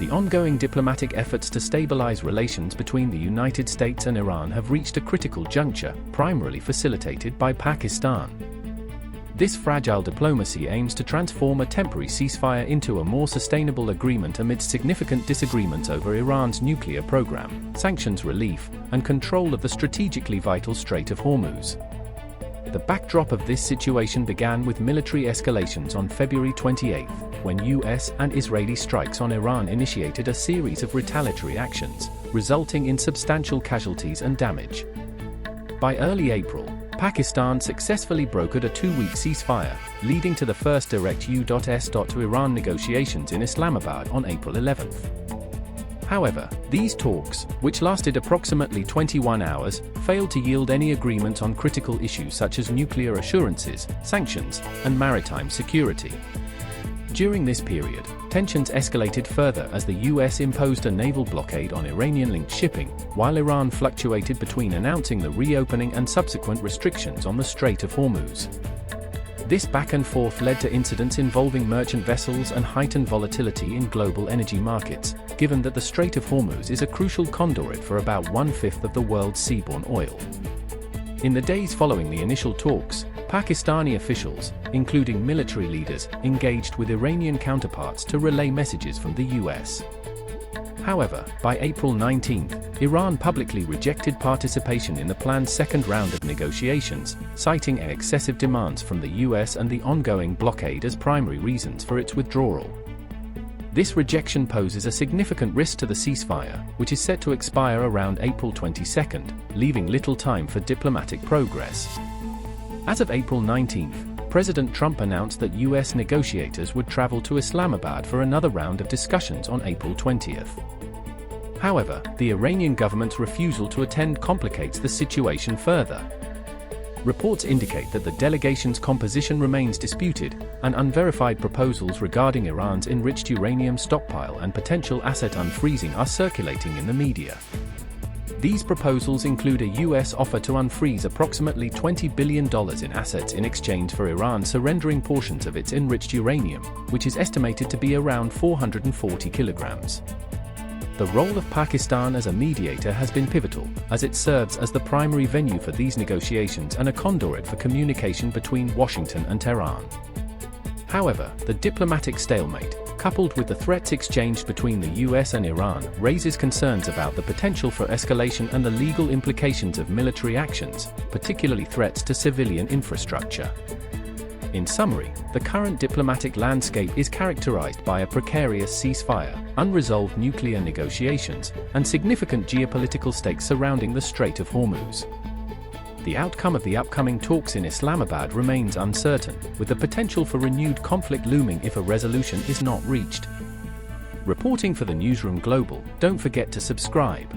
The ongoing diplomatic efforts to stabilize relations between the United States and Iran have reached a critical juncture, primarily facilitated by Pakistan. This fragile diplomacy aims to transform a temporary ceasefire into a more sustainable agreement amidst significant disagreements over Iran's nuclear program, sanctions relief, and control of the strategically vital Strait of Hormuz. The backdrop of this situation began with military escalations on February 28, when US and Israeli strikes on Iran initiated a series of retaliatory actions, resulting in substantial casualties and damage. By early April, Pakistan successfully brokered a 2-week ceasefire, leading to the first direct U.S. to Iran negotiations in Islamabad on April 11. However, these talks, which lasted approximately 21 hours, failed to yield any agreement on critical issues such as nuclear assurances, sanctions, and maritime security. During this period, tensions escalated further as the US imposed a naval blockade on Iranian-linked shipping, while Iran fluctuated between announcing the reopening and subsequent restrictions on the Strait of Hormuz. This back and forth led to incidents involving merchant vessels and heightened volatility in global energy markets, given that the Strait of Hormuz is a crucial conduit for about 1/5 of the world's seaborne oil. In the days following the initial talks, Pakistani officials, including military leaders, engaged with Iranian counterparts to relay messages from the US. However, by April 19, Iran publicly rejected participation in the planned second round of negotiations, citing excessive demands from the US and the ongoing blockade as primary reasons for its withdrawal. This rejection poses a significant risk to the ceasefire, which is set to expire around April 22, leaving little time for diplomatic progress. As of April 19, President Trump announced that US negotiators would travel to Islamabad for another round of discussions on April 20. However, the Iranian government's refusal to attend complicates the situation further. Reports indicate that the delegation's composition remains disputed, and unverified proposals regarding Iran's enriched uranium stockpile and potential asset unfreezing are circulating in the media. These proposals include a US offer to unfreeze approximately $20 billion in assets in exchange for Iran surrendering portions of its enriched uranium, which is estimated to be around 440 kilograms. The role of Pakistan as a mediator has been pivotal, as it serves as the primary venue for these negotiations and a conduit for communication between Washington and Tehran. However, the diplomatic stalemate, coupled with the threats exchanged between the US and Iran, raises concerns about the potential for escalation and the legal implications of military actions, particularly threats to civilian infrastructure. In summary, the current diplomatic landscape is characterized by a precarious ceasefire, unresolved nuclear negotiations, and significant geopolitical stakes surrounding the Strait of Hormuz. The outcome of the upcoming talks in Islamabad remains uncertain, with the potential for renewed conflict looming if a resolution is not reached. Reporting for the Newsroom Global, don't forget to subscribe.